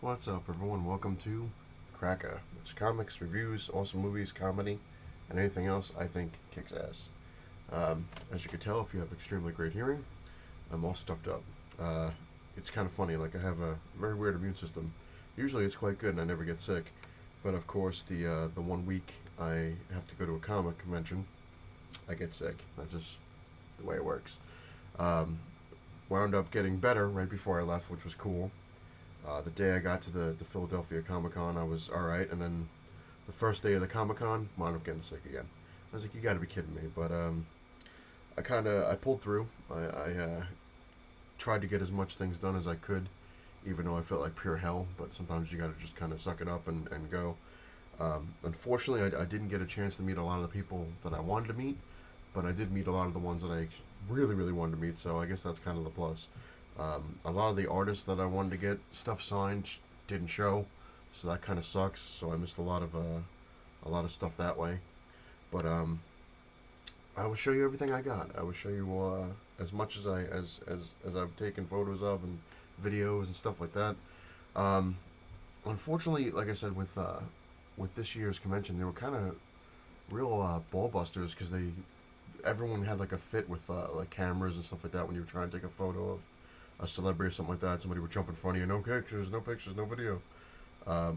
What's up, everyone? Welcome to Cracka, which is comics, reviews, awesome movies, comedy, and anything else I think kicks ass. As you can tell, if you have extremely great hearing, I'm all stuffed up. Uh, it's kind of funny, like I have a very weird immune system. Usually it's quite good and I never get sick, but of course the 1 week I have to go to a comic convention, I get sick. That's just the way it works. Um, Wound up getting better right before I left, which was cool. The day I got to the Philadelphia Comic Con, I was all right, and then the first day of the Comic Con, wound up getting sick again. I was like, you got to be kidding me! But I pulled through. I tried to get as much things done as I could, even though I felt like pure hell. But sometimes you got to just kind of suck it up and go. Unfortunately, I didn't get a chance to meet a lot of the people that I wanted to meet, but I did meet a lot of the ones that I really wanted to meet. So I guess that's kind of the plus. A lot of the artists that I wanted to get stuff signed didn't show, so that kind of sucks. So I missed a lot of stuff that way. But I will show you everything I got. I will show you as much as as I've taken photos of and videos and stuff like that. Um, Unfortunately, like I said, with this year's convention, they were kind of real ball busters because they everyone had like a fit with like cameras and stuff like that when you were trying to take a photo of a celebrity or something like that. Somebody would jump in front of you. No pictures, no video.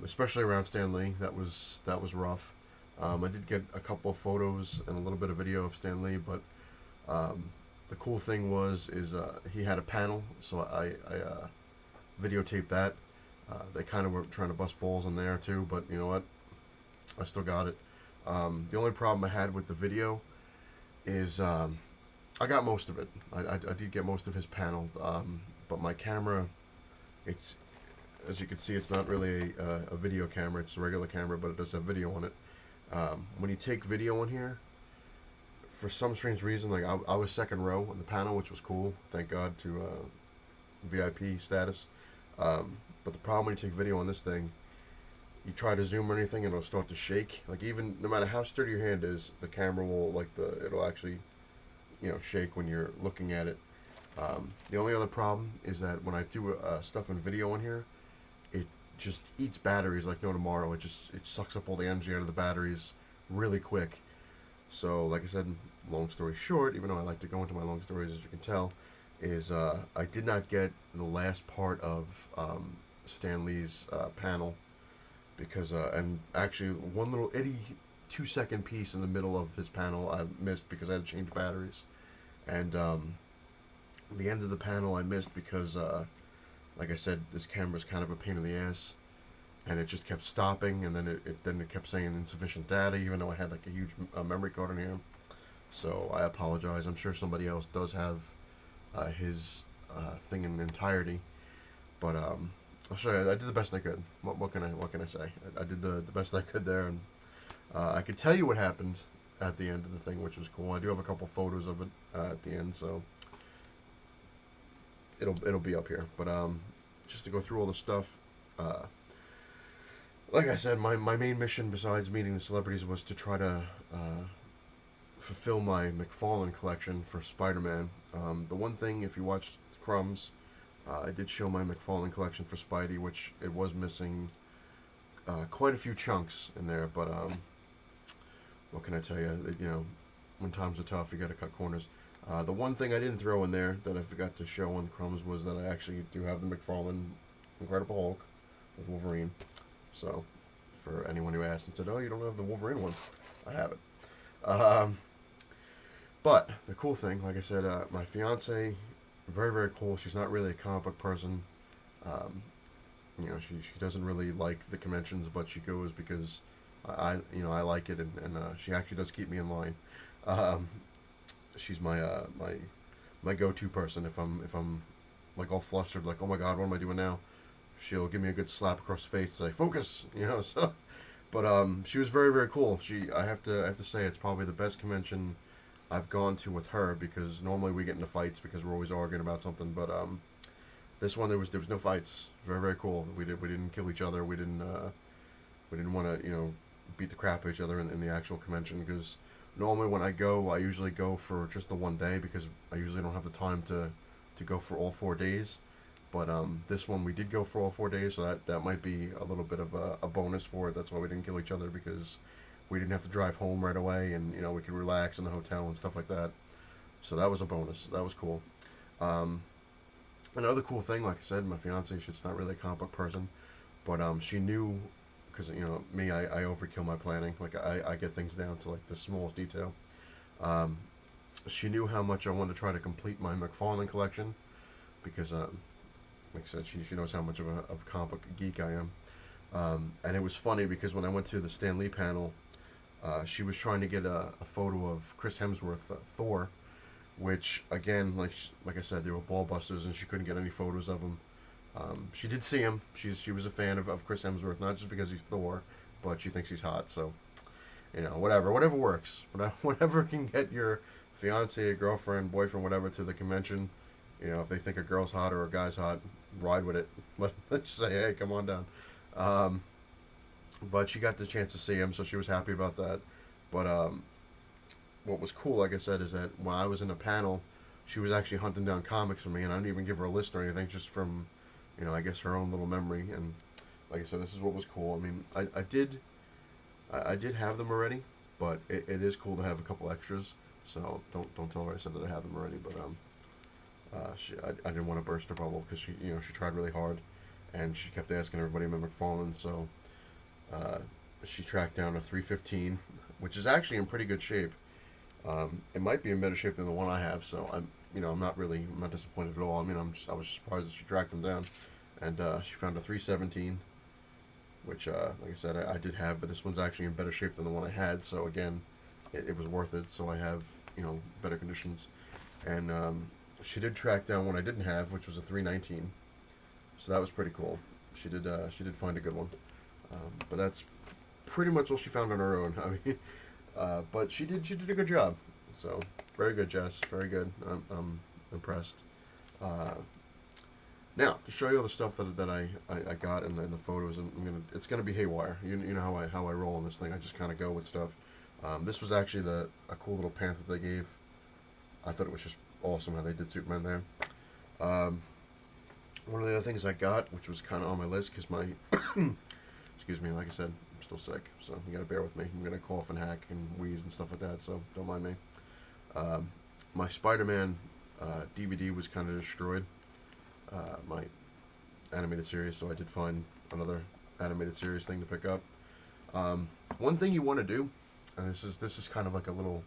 Especially around Stan Lee, that was rough. I did get a couple of photos and a little bit of video of Stan Lee, but the cool thing is he had a panel, so I videotaped that. They kind of were trying to bust balls in there too, but you know what? I still got it. The only problem I had with the video is I got most of it. I did get most of his panel, but my camera, it's as you can see, it's not really a video camera. It's a regular camera, but it does have video on it. When you take video on here, for some strange reason, like I was second row on the panel, which was cool. Thank God to VIP status. But the problem when you take video on this thing, you try to zoom or anything, and it'll start to shake. Like even no matter how sturdy your hand is, the camera will it'll actually shake when you're looking at it. The only other problem is that when I do stuff in video on here, it just eats batteries like no tomorrow. It sucks up all the energy out of the batteries really quick. So like I said, long story short, even though I like to go into my long stories, as you can tell, is I did not get the last part of Stan Lee's panel because and actually one little itty 2 second piece in the middle of his panel I missed because I had to change batteries, and the end of the panel I missed because like I said, this camera's kind of a pain in the ass, and it just kept stopping, and then it kept saying insufficient data, even though I had like a huge memory card in here. So I apologize. I'm sure somebody else does have his thing in entirety, but I'll show you. I did the best I could. What can I say? I did the best I could there, and I could tell you what happened at the end of the thing, which was cool. I do have a couple photos of it at the end, so it'll be up here. But just to go through all the stuff. Like I said, my main mission besides meeting the celebrities was to try to fulfill my McFarlane collection for Spider-Man. The one thing, if you watched Crumbs, I did show my McFarlane collection for Spidey, which it was missing quite a few chunks in there, but what can I tell you? When times are tough, you got to cut corners. The one thing I didn't throw in there that I forgot to show on Crumbs was that I actually do have the McFarlane Incredible Hulk with Wolverine. So, for anyone who asked and said, "Oh, you don't have the Wolverine one," I have it. But the cool thing, like I said, my fiance, very cool. She's not really a comic book person. She doesn't really like the conventions, but she goes because I like it, and she actually does keep me in line. She's my go-to person if I'm like all flustered, like, oh my god, what am I doing now? She'll give me a good slap across the face and say, focus, so. But she was very cool. I have to say, it's probably the best convention I've gone to with her, because normally we get into fights because we're always arguing about something. But this one there was no fights. Very cool. We didn't kill each other. We didn't want to beat the crap out of each other in the actual convention, because normally when I go, I usually go for just the one day because I usually don't have the time to go for all 4 days. But this one we did go for all 4 days, so that might be a little bit of a bonus for it. That's why we didn't kill each other, because we didn't have to drive home right away, and we could relax in the hotel and stuff like that. So that was a bonus. That was cool. Um, Another cool thing, like I said, my fiance, she's not really a comic book person, but she knew, because me, I overkill my planning. Like I get things down to like the smallest detail. Um, she knew how much I wanted to try to complete my McFarlane collection, because like I said, she knows how much of a comic book geek I am. And it was funny because when I went to the Stan Lee panel, she was trying to get a photo of Chris Hemsworth, Thor, which again, like I said, they were ball busters, and she couldn't get any photos of him. She did see him. She was a fan of Chris Hemsworth, not just because he's Thor, but she thinks he's hot. So whatever works, whatever can get your fiance, girlfriend, boyfriend, whatever to the convention. If they think a girl's hot or a guy's hot, ride with it. Let's say, hey, come on down. Um, but she got the chance to see him, so she was happy about that. But what was cool, like I said, is that when I was in a panel, she was actually hunting down comics for me, and I didn't even give her a list or anything, just from, I guess her own little memory. And like I said, this is what was cool. I mean, I did have them already, but it is cool to have a couple extras. So don't tell her I said that I have them already. But I didn't want to burst her bubble, because she tried really hard, and she kept asking everybody about McFarlane. So uh, she tracked down a 315, which is actually in pretty good shape. It might be in better shape than the one I have, so I'm not disappointed at all. I mean, I was surprised that she tracked them down, and she found a 317, which, like I said, I did have, but this one's actually in better shape than the one I had. So again, it was worth it. So I have better conditions, and she did track down one I didn't have, which was a 319. So that was pretty cool. She did find a good one, but that's pretty much all she found on her own. I mean. But she did a good job. So very good, Jess. Very good. I'm impressed. Uh, Now to show you all the stuff that I got in the photos, and it's gonna be haywire. You know how I roll on this thing. I just kind of go with stuff. This was actually a cool little pamphlet they gave. I thought it was just awesome how they did Superman there. Um, One of the other things I got, which was kind of on my list, because my excuse me, like I said, I'm still sick, so you gotta bear with me. I'm gonna cough and hack and wheeze and stuff like that, so don't mind me. Um, my Spider-Man DVD was kind of destroyed. My animated series, so I did find another animated series thing to pick up. One thing you want to do, and this is kind of like a little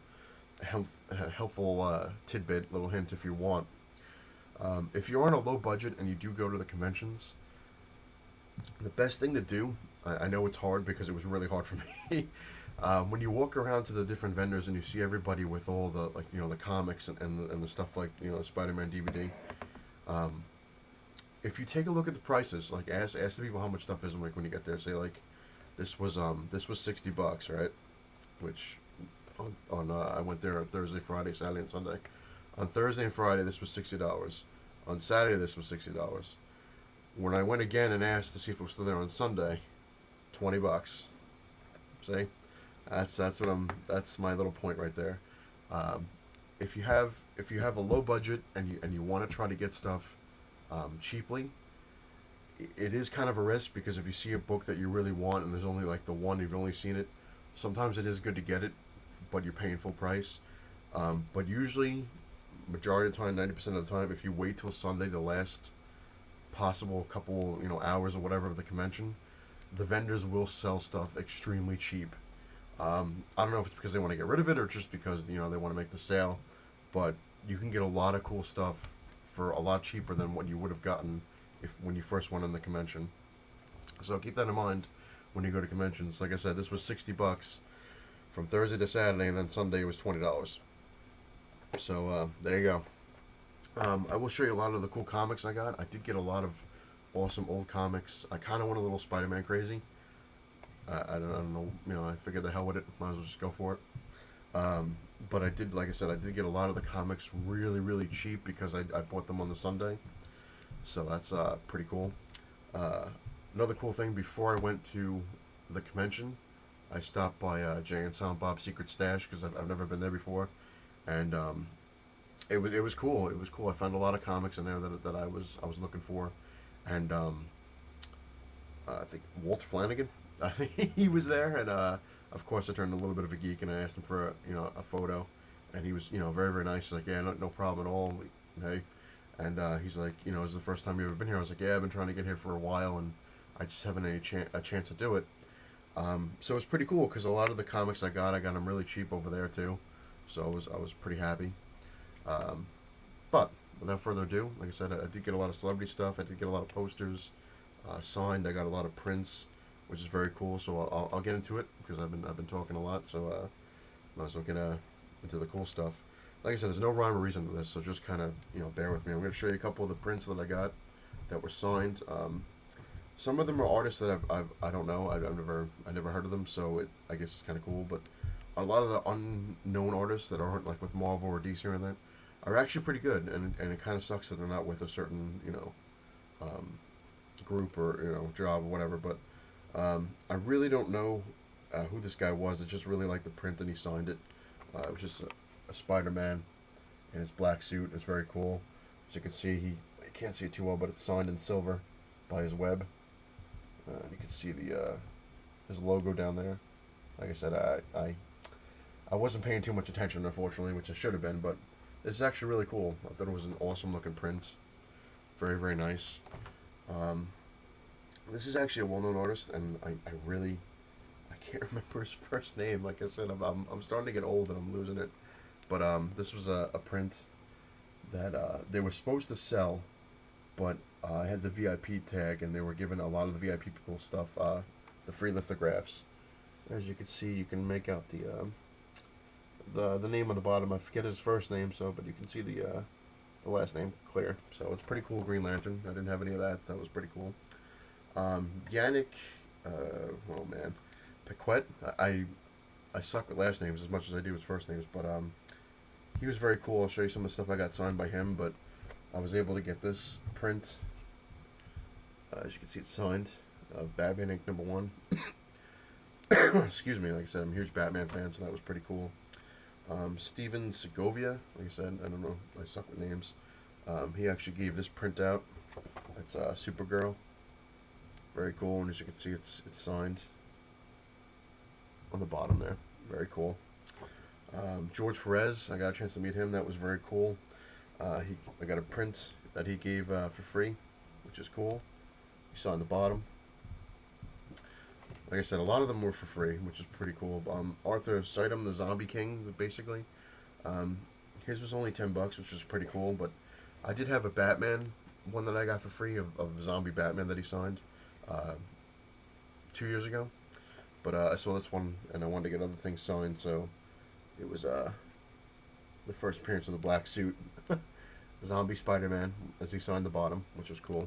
helpful tidbit, little hint if you want. If you're on a low budget and you do go to the conventions, the best thing to do, I know it's hard because it was really hard for me. When you walk around to the different vendors and you see everybody with all the the comics and the stuff like the Spider-Man DVD. If you take a look at the prices, like ask the people how much stuff is, and like when you get there, say like this was $60, right? Which on I went there on Thursday, Friday, Saturday, and Sunday. On Thursday and Friday, this was $60. On Saturday, this was $60. When I went again and asked to see if it was still there on Sunday, $20. See, that's my little point right there. If you have a low budget and you want to try to get stuff cheaply, it is kind of a risk, because if you see a book that you really want and there's only like the one, you've only seen it, sometimes it is good to get it, but you're paying full price. But usually, majority of the time, 90% of the time, if you wait till Sunday, the last possible couple hours or whatever of the convention, the vendors will sell stuff extremely cheap. I don't know if it's because they want to get rid of it or just because they want to make the sale, but you can get a lot of cool stuff for a lot cheaper than what you would have gotten when you first went on the convention. So keep that in mind when you go to conventions. Like I said, this was $60 from Thursday to Saturday, and then Sunday was $20. So there you go. I will show you a lot of the cool comics I got. I did get a lot of awesome old comics. I kind of went a little Spider-Man crazy. I don't know. I figured the hell with it. Might as well just go for it. But I did, like I said, I did get a lot of the comics really, really cheap because I bought them on the Sunday. So that's pretty cool. Another cool thing, before I went to the convention, I stopped by Jay and Silent Bob's Secret Stash, because I've never been there before. And it was cool. It was cool. I found a lot of comics in there that I was looking for, and I think Walter Flanagan, he was there, and of course I turned a little bit of a geek, and I asked him for a photo, and he was very very nice. He's like, yeah, no problem at all. Hey, and he's like, is the first time you ever been here? I was like, yeah, I've been trying to get here for a while, and I just haven't a chance to do it. So it's pretty cool because a lot of the comics I got them really cheap over there too. So I was pretty happy. Um, but without further ado, like I said, I did get a lot of celebrity stuff. I did get a lot of posters signed. I got a lot of prints, which is very cool. So I'll get into it because I've been talking a lot. So might as well get into the cool stuff. Like I said, there's no rhyme or reason to this, so just kind of bear with me. I'm going to show you a couple of the prints that I got that were signed. Some of them are artists that I don't know. I never heard of them, so I guess it's kind of cool. But a lot of the unknown artists that aren't like with Marvel or DC or anything are actually pretty good, and it kind of sucks that they're not with a certain um, group or job or whatever. But I really don't know who this guy was. I just really like the print and he signed it. It was just a Spider-Man in his black suit. It's very cool. As you can see, I can't see it too well, but it's signed in silver by his web. You can see his logo down there. Like I said, I wasn't paying too much attention, unfortunately, which I should have been, but it's actually really cool. I thought it was an awesome looking print. Very, very nice. Um, this is actually a well-known artist, and I can't remember his first name. Like I said, I'm starting to get old and I'm losing it. But this was a print that they were supposed to sell, but I had the VIP tag, and they were giving a lot of the VIP people stuff, the free lithographs. As you can see, you can make out the name on the bottom. I forget his first name, but you can see the last name clear. So it's pretty cool. Green Lantern. I didn't have any of that. That was pretty cool. Yannick, oh man, Paquette. I suck with last names as much as I do with first names, but he was very cool. I'll show you some of the stuff I got signed by him, but I was able to get this print. As you can see, it's signed. Batman Ink #1. Excuse me. Like I said, I'm a huge Batman fan, so that was pretty cool. Steven Segovia. Like I said, I don't know. I suck with names. He actually gave this print out. It's Supergirl. Very cool, and as you can see, it's signed on the bottom there. Very cool. George Perez. I got a chance to meet him. That was very cool. I got a print that he gave for free, which is cool. You saw on the bottom. Like I said, a lot of them were for free, which is pretty cool. Arthur Sidum, the Zombie King, basically. His was only $10, which was pretty cool. But I did have a Batman one that I got for free of Zombie Batman that he signed 2 years ago. But I saw this one, and I wanted to get other things signed, so it was the first appearance of the black suit. Zombie Spider-Man, as he signed the bottom, which was cool.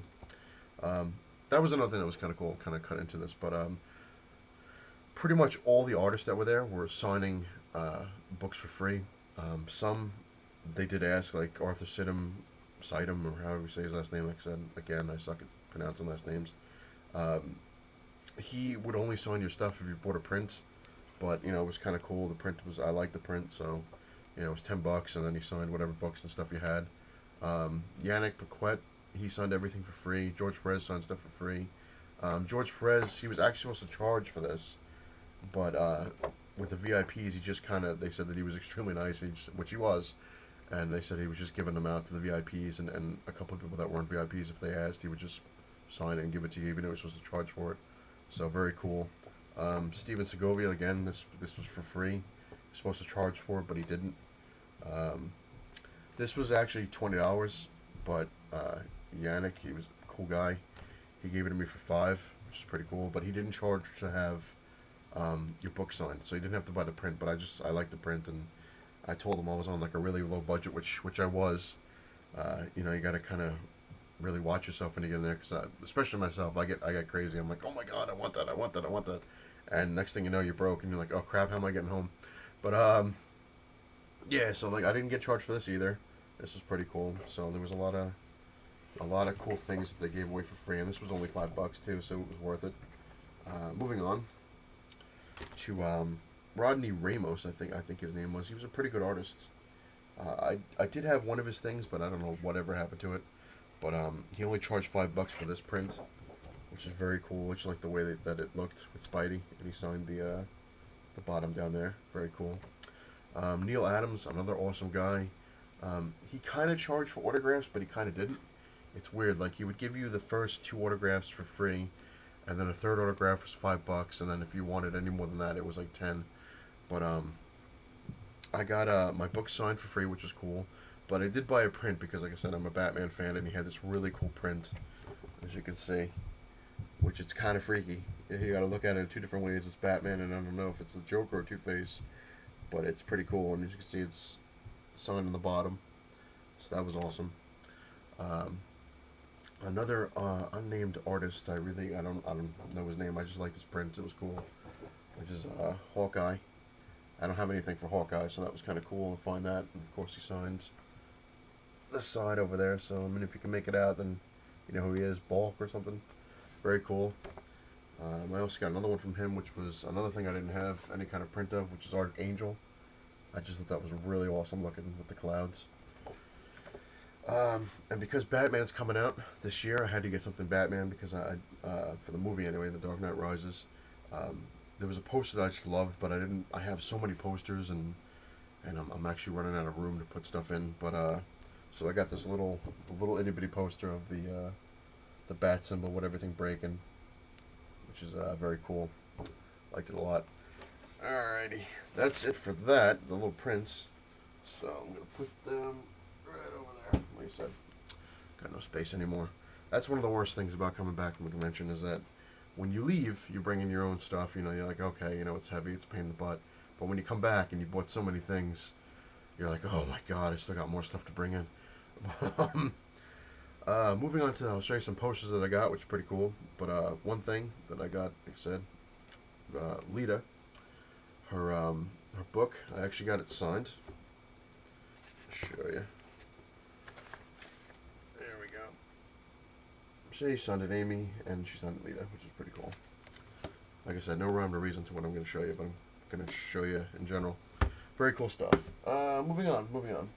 That was another thing that was kind of cool, kind of cut into this. But pretty much all the artists that were there were signing books for free. Some they did ask, like Arthur Sidum, or however you say his last name. Like I said, again, I suck at pronouncing last names. He would only sign your stuff if you bought a print, but it was kind of cool. The print I liked the print, so it was $10, and then he signed whatever books and stuff you had. Yannick Paquette, he signed everything for free. George Perez signed stuff for free. George Perez, he was actually supposed to charge for this, but with the VIPs, he just they said that he was extremely nice, which he was, and they said he was just giving them out to the VIPs, and a couple of people that weren't VIPs, if they asked, he would just sign it and give it to you, even though he was supposed to charge for it. So very cool. Steven Segovia, again, this was for free. He was supposed to charge for it, but he didn't. This was actually $20, but Yannick, he was a cool guy. He gave it to me for $5, which is pretty cool. But he didn't charge to have your book signed, so you didn't have to buy the print. But I liked the print, and I told him I was on like a really low budget, which I was. You got to kind of really watch yourself when you get in there, because especially myself, I get crazy. I'm like, oh my god, I want that, and next thing you know, you're broke, and you're like, oh crap, how am I getting home? But yeah, so like I didn't get charged for this either. This was pretty cool. So there was a lot of cool things that they gave away for free, and this was only $5 too, so it was worth it. Moving on to Rodney Ramos, I think his name was. He was a pretty good artist. I did have one of his things, but I don't know whatever happened to it. But he only charged $5 for this print, which is very cool. Which like the way that it looked with Spidey, and he signed the bottom down there. Very cool. Neil Adams, another awesome guy. He kind of charged for autographs, but he kind of didn't. It's weird. Like he would give you the first two autographs for free, and then a third autograph was $5, and then if you wanted any more than that, it was like 10. But I got my book signed for free, which was cool. But I did buy a print because, like I said, I'm a Batman fan, and he had this really cool print, as you can see, which it's kind of freaky. You got to look at it in two different ways. It's Batman, and I don't know if it's the Joker or Two-Face, but it's pretty cool. And as you can see, it's signed on the bottom, so that was awesome. Another unnamed artist. I don't know his name. I just like this print. It was cool, which is Hawkeye. I don't have anything for Hawkeye, so that was kind of cool to find that. And of course, he signs this side over there. So I mean, if you can make it out, then you know who he is, Bulk or something. Very cool. I also got another one from him, which was another thing I didn't have any kind of print of, which is Archangel. I just thought that was really awesome looking with the clouds. And because Batman's coming out this year, I had to get something Batman because for the movie anyway, The Dark Knight Rises. There was a poster that I just loved, but I have so many posters, and I'm actually running out of room to put stuff in. But so I got this little itty bitty poster of the bat symbol with everything breaking, which is very cool. Liked it a lot. Alrighty, that's it for that. The little prints. So I'm gonna put them right over there. Like I said, got no space anymore. That's one of the worst things about coming back from a convention is that when you leave, you bring in your own stuff. You know, you're like, okay, you know, it's heavy, it's a pain in the butt. But when you come back and you bought so many things, you're like, oh my god, I still got more stuff to bring in. Moving on to, I'll show you some posters that I got, which is pretty cool. But one thing that I got, like I said, Lita, her book, I actually got it signed. Show you. There we go. She signed it Amy, and she signed it Lita, which is pretty cool. Like I said, no rhyme or reason to what I'm going to show you, but I'm going to show you in general. Very cool stuff. Moving on.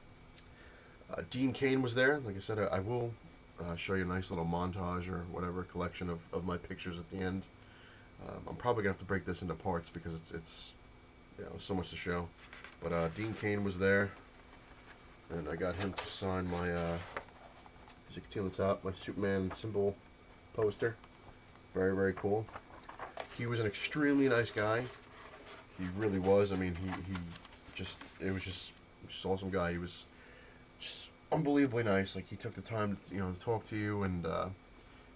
Dean Cain was there. Like I said, I will show you a nice little montage or whatever collection of my pictures at the end. I'm probably going to have to break this into parts because it's you know, so much to show. But Dean Cain was there, and I got him to sign my, as you can see on the top, my Superman symbol poster. Very, very cool. He was an extremely nice guy. He really was. I mean, he it was just awesome guy. He was just unbelievably nice. Like, he took the time to, to talk to you, and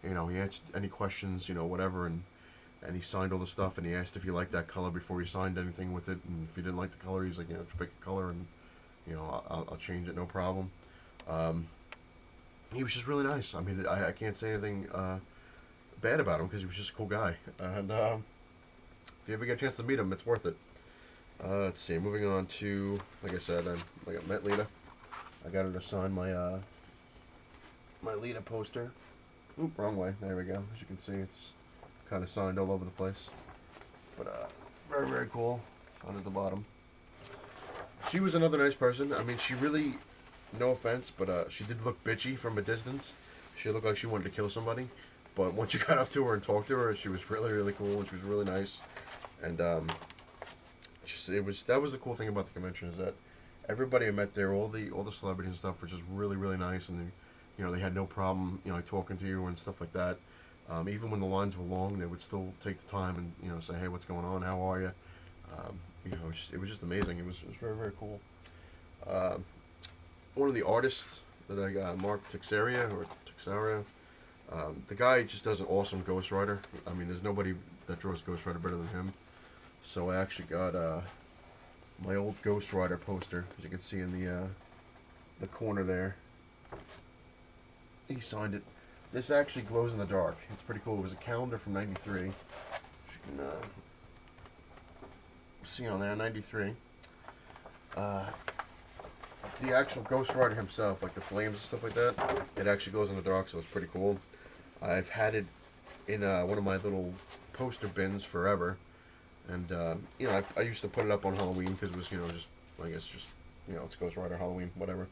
he answered any questions, whatever, and he signed all the stuff, and he asked if you liked that color before he signed anything with it, and if you didn't like the color, he's like, just pick a color, and I'll change it, no problem. He was just really nice. I mean, I can't say anything bad about him because he was just a cool guy, and if you ever get a chance to meet him, it's worth it. Let's see. Moving on to, like I said, I met Lita. I got her to sign my my Lita poster. Oop, wrong way. There we go. As you can see, it's kind of signed all over the place. But very, very cool. Signed at the bottom. She was another nice person. I mean, she really, no offense, but she did look bitchy from a distance. She looked like she wanted to kill somebody. But once you got up to her and talked to her, she was really, really cool, and she was really nice. And that was the cool thing about the convention, is that everybody I met there, all the celebrities and stuff, were just really, really nice, and they had no problem talking to you and stuff like that. Even when the lines were long, they would still take the time and say, hey, what's going on, how are you? It was just amazing. It was very, very cool. One of the artists that I got, Mark Teixeira, the guy just does an awesome Ghost Rider. I mean, there's nobody that draws Ghost Rider better than him. So I actually got my old Ghost Rider poster, as you can see in the corner there. He signed it. This actually glows in the dark. It's pretty cool. It was a calendar from '93. You can see on there, '93. The actual Ghost Rider himself, like the flames and stuff like that, it actually glows in the dark, so it's pretty cool. I've had it in one of my little poster bins forever, and I used to put it up on Halloween because it was just it's Ghost Rider, Halloween, whatever.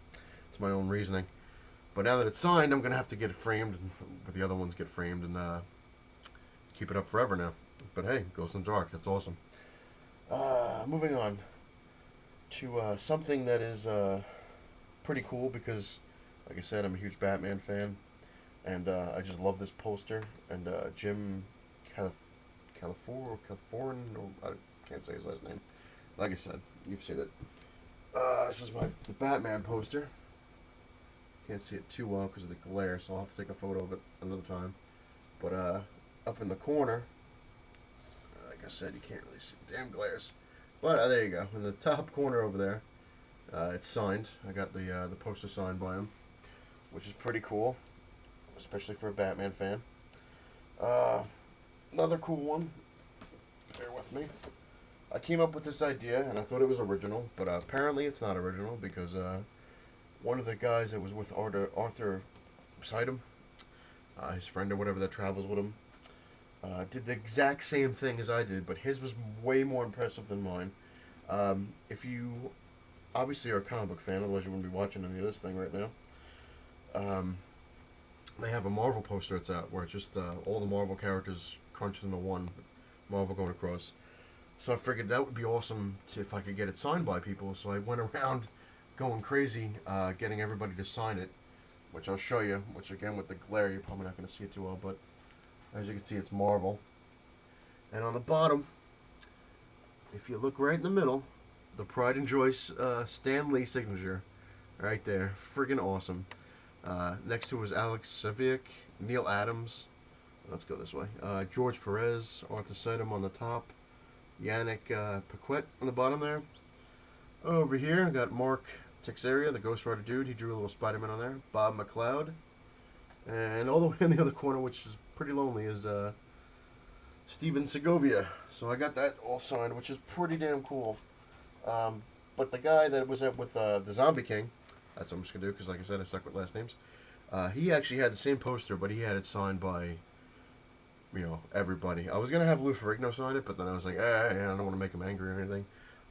It's my own reasoning. But now that it's signed, I'm gonna have to get it framed, but the other ones get framed and keep it up forever now. But hey, Ghost in the Dark, that's awesome. Moving on to something that is pretty cool because, like I said, I'm a huge Batman fan, and I just love this poster. And Jim Califoran, or I can't say his last name. Like I said, you've seen it. This is the Batman poster. Can't see it too well because of the glare, so I'll have to take a photo of it another time. But up in the corner, like I said, you can't really see the damn glares. But there you go. In the top corner over there, it's signed. I got the poster signed by him, which is pretty cool, especially for a Batman fan. Another cool one. Bear with me. I came up with this idea, and I thought it was original, but apparently it's not original because one of the guys that was with Arthur Sidham, his friend or whatever that travels with him, did the exact same thing as I did, but his was way more impressive than mine. If you obviously are a comic book fan, otherwise you wouldn't be watching any of this thing right now. They have a Marvel poster that's out where it's just all the Marvel characters crunched into one, Marvel going across. So I figured that would be awesome if I could get it signed by people. So I went around going crazy, getting everybody to sign it, which I'll show you. Which again, with the glare, you're probably not going to see it too well, but as you can see, it's Marvel. And on the bottom, if you look right in the middle, the Pride and Joyce Stan Lee signature, right there, friggin' awesome. Next to it was Alex Savick, Neil Adams. Let's go this way. George Perez, Arthur Sidham on the top. Yannick Paquette on the bottom there. Over here, I got Mark Teixeira, the Ghost Rider dude. He drew a little Spider-Man on there. Bob McLeod. And all the way in the other corner, which is pretty lonely, is Steven Segovia. So I got that all signed, which is pretty damn cool. But the guy that was with the Zombie King, that's what I'm just going to do, because like I said, I suck with last names. He actually had the same poster, but he had it signed by, everybody. I was going to have Lou Ferrigno sign it, but then I was like, I don't want to make him angry or anything.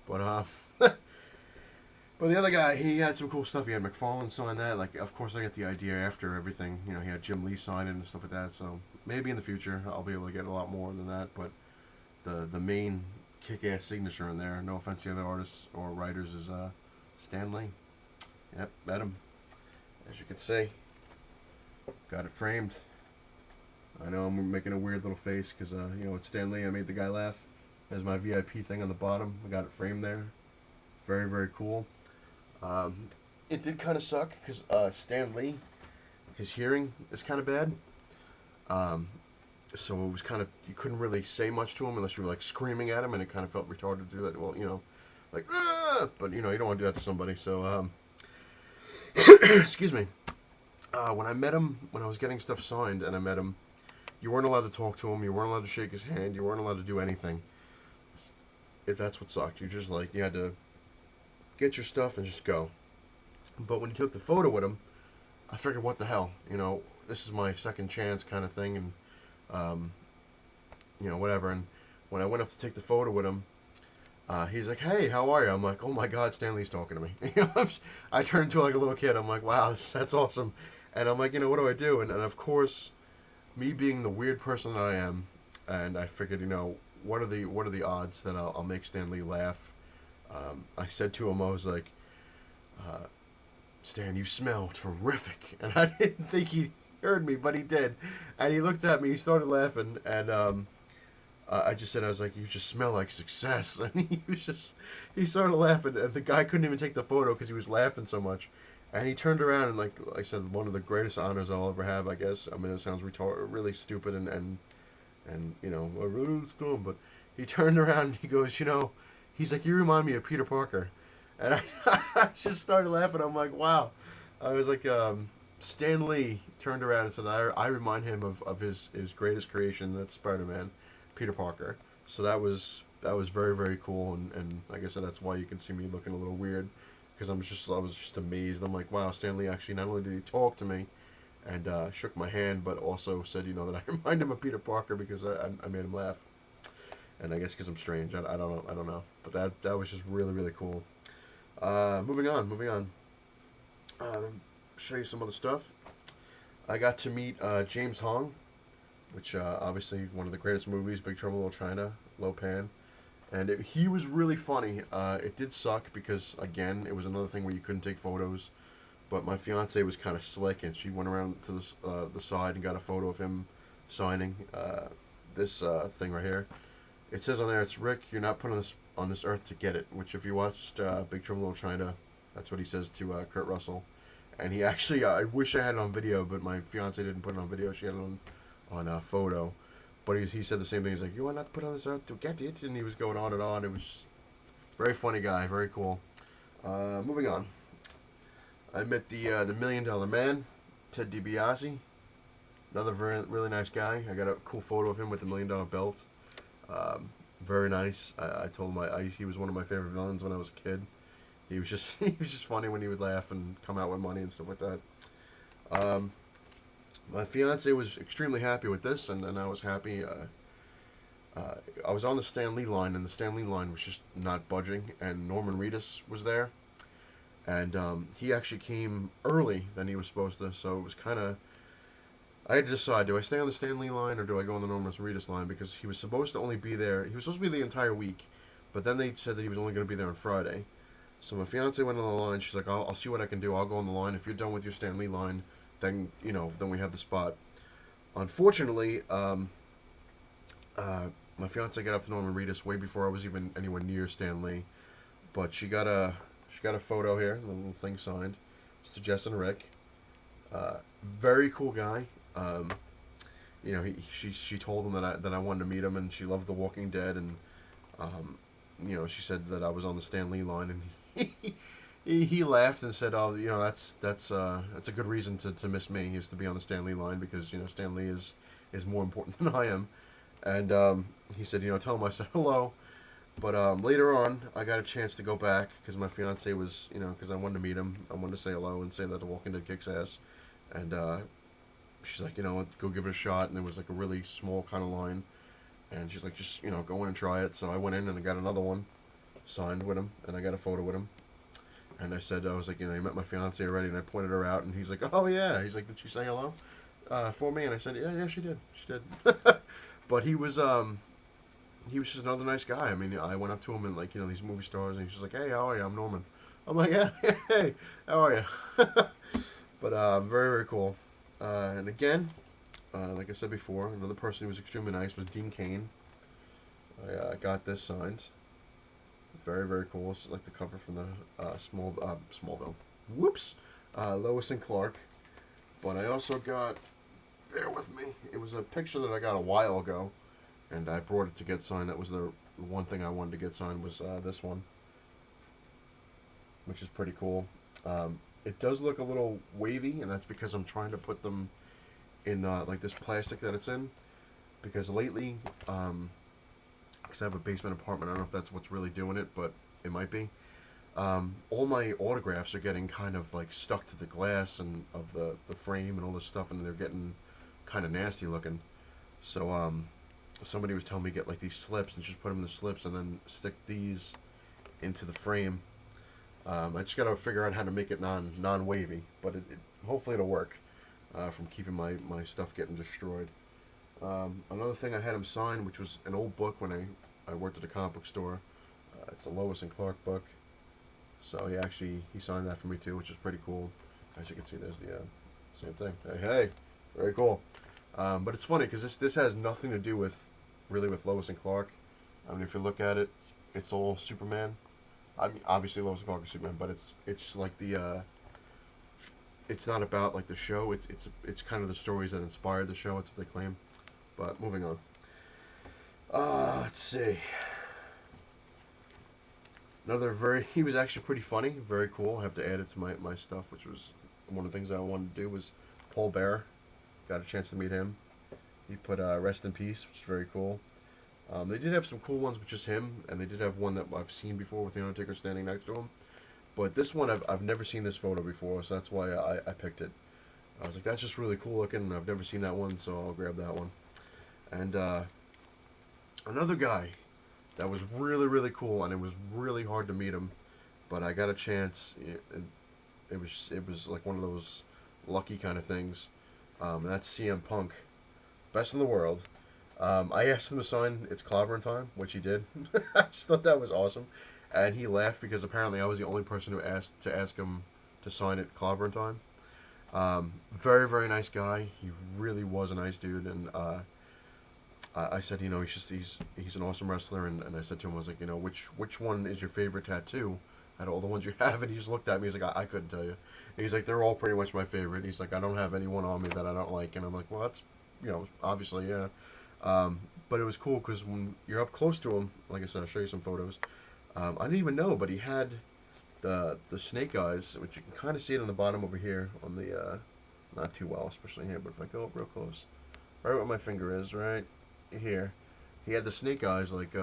But, but the other guy, he had some cool stuff. He had McFarlane sign that. Like, of course, I got the idea after everything. He had Jim Lee sign it and stuff like that. So maybe in the future, I'll be able to get a lot more than that. But the main kick-ass signature in there, no offense to the other artists or writers, is Stan Lee. Yep, met him. As you can see, got it framed. I know I'm making a weird little face because, it's Stan Lee. I made the guy laugh. There's my VIP thing on the bottom. I got it framed there. Very, very cool. It did kind of suck because Stan Lee, his hearing is kind of bad. So it was kind of, you couldn't really say much to him unless you were like screaming at him, and it kind of felt retarded to do that. Well, like, ah! But you don't want to do that to somebody. So, excuse me. When I met him, when I was getting stuff signed and I met him, you weren't allowed to talk to him. You weren't allowed to shake his hand. You weren't allowed to do anything. That's what sucked. You just you had to get your stuff and just go. But when you took the photo with him, I figured, what the hell? This is my second chance kind of thing, and, whatever. And when I went up to take the photo with him, he's like, hey, how are you? I'm like, oh my God, Stanley's talking to me. I turned into like a little kid. I'm like, wow, that's awesome. And I'm like, what do I do? And of course, me being the weird person that I am, and I figured, what are the odds that I'll make Stanley laugh? I said to him, I was like, Stan, you smell terrific. And I didn't think he heard me, but he did. And he looked at me, he started laughing, and I just said, I was like, you just smell like success. And he started laughing, and the guy couldn't even take the photo because he was laughing so much. And he turned around, and like I said, one of the greatest honors I'll ever have, I guess. I mean, it sounds really stupid and a really dumb, but he turned around and he goes, he's like, you remind me of Peter Parker. And I just started laughing. I'm like, wow. I was like, Stan Lee turned around and said, I remind him of his greatest creation, that's Spider-Man, Peter Parker. So that was very, very cool, and like I said, that's why you can see me looking a little weird, because I was just amazed. I'm like, wow, Stan Lee actually, not only did he talk to me and shook my hand, but also said, that I remind him of Peter Parker because I made him laugh. And I guess because I'm strange, I don't know. But that was just really, really cool. Moving on, moving on. Show you some other stuff. I got to meet James Hong, which obviously one of the greatest movies, Big Trouble in Little China, Lo Pan. And he was really funny. It did suck because, again, it was another thing where you couldn't take photos. But my fiance was kind of slick, and she went around to the side and got a photo of him signing this thing right here. It says on there, it's Rick, you're not put on this earth to get it. Which, if you watched Big Trouble in Little China, that's what he says to Kurt Russell. And he actually, I wish I had it on video, but my fiance didn't put it on video. She had it on a photo. But he said the same thing. He's like, you are not put on this earth to get it. And he was going on and on. It was very funny guy, very cool. Moving on. I met the $1 Million Man, Ted DiBiase. Another really nice guy. I got a cool photo of him with the $1 Million belt. Very nice. I told him he was one of my favorite villains when I was a kid. He was just he was just funny when he would laugh and come out with money and stuff like that. My fiance was extremely happy with this, and I was happy. I was on the Stan Lee line, and the Stan Lee line was just not budging, and Norman Reedus was there. And he actually came early than he was supposed to, so it was kind of... I had to decide, do I stay on the Stan Lee line or do I go on the Norman Reedus line? Because he was supposed to only be there... He was supposed to be the entire week, but then they said that he was only going to be there on Friday. So my fiance went on the line. She's like, I'll see what I can do. I'll go on the line. If you're done with your Stan Lee line, then, then we have the spot. Unfortunately, my fiance got up to Norman Reedus way before I was even anywhere near Stan Lee. But she got a photo here, a little thing signed. It's to Jess and Rick. Very cool guy. She told him that I wanted to meet him, and she loved The Walking Dead, and she said that I was on the Stan Lee line, and he laughed and said, "Oh, that's a good reason to miss me, is to be on the Stan Lee line, because Stan Lee is more important than I am." And he said, tell him I said hello. But later on, I got a chance to go back because my fiance was, because I wanted to meet him. I wanted to say hello and say that The Walking Dead kicks ass. And she's like, go give it a shot. And there was like a really small kind of line. And she's like, just, go in and try it. So I went in and I got another one signed with him. And I got a photo with him. And I was like, you met my fiance already. And I pointed her out. And he's like, oh, yeah. He's like, did she say hello for me? And I said, yeah, she did. She did. But he was just another nice guy. I mean, I went up to him and, these movie stars, and he's just like, hey, how are you? I'm Norman. I'm like, yeah, hey, how are you? But very, very cool. And again, like I said before, another person who was extremely nice was Dean Cain. I got this signed. Very, very cool. It's like the cover from the Smallville. Whoops! Lois and Clark. But I also got, bear with me, it was a picture that I got a while ago. And I brought it to get signed. That was the one thing I wanted to get signed was this one, which is pretty cool. It does look a little wavy, and that's because I'm trying to put them in like this plastic that it's in. Because lately, because I have a basement apartment, I don't know if that's what's really doing it, but it might be. All my autographs are getting kind of like stuck to the glass and of the frame and all this stuff, and they're getting kind of nasty looking. So somebody was telling me to get like these slips and just put them in the slips and then stick these into the frame. I just gotta figure out how to make it non-wavy, but hopefully it'll work from keeping my stuff getting destroyed. Another thing I had him sign, which was an old book when I worked at a comic book store. It's a Lois and Clark book. So he signed that for me too, which is pretty cool. As you can see, there's the same thing. Hey, very cool. But it's funny because this has nothing to do with Lois and Clark. I mean, if you look at it, it's all Superman. I mean, obviously Lois and Clark are Superman, but it's like it's not about like the show. It's kind of the stories that inspired the show. That's what they claim. But moving on. Let's see. He was actually pretty funny, very cool. I have to add it to my stuff, which was one of the things I wanted to do was Paul Bearer. Got a chance to meet him. He put Rest in Peace, which is very cool. They did have some cool ones with just him, and they did have one that I've seen before with The Undertaker standing next to him. But this one, I've never seen this photo before, so that's why I picked it. I was like, that's just really cool looking, and I've never seen that one, so I'll grab that one. And another guy that was really, really cool, and it was really hard to meet him, but I got a chance. It was like one of those lucky kind of things. And that's CM Punk, best in the world. I asked him to sign "It's Clobbering Time," which he did. I just thought that was awesome, and he laughed because apparently I was the only person who asked to ask him to sign it "Clobbering Time." Very very nice guy. He really was a nice dude, and I said, he's an awesome wrestler, and I said to him, I was like, which one is your favorite tattoo out of all the ones you have? And he just looked at me. He's like, I couldn't tell you. He's like, they're all pretty much my favorite. He's like, I don't have anyone on me that I don't like, and I'm like, well, that's obviously, yeah. But it was cool because when you're up close to him, like I said, I'll show you some photos. I didn't even know, but he had the snake eyes, which you can kind of see it on the bottom over here on the not too well, especially here. But if I go up real close, right where my finger is, right here, he had the snake eyes like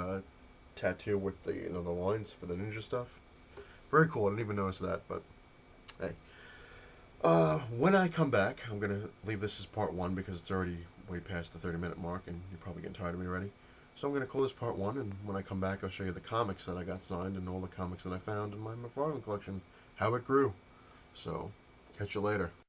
tattoo with the the lines for the ninja stuff. Very cool. I didn't even notice that, but hey. When I come back, I'm gonna leave this as part one because it's already way past the 30-minute mark, and you're probably getting tired of me already. So I'm gonna call this part one, and when I come back, I'll show you the comics that I got signed and all the comics that I found in my McFarlane collection, how it grew. So, catch you later.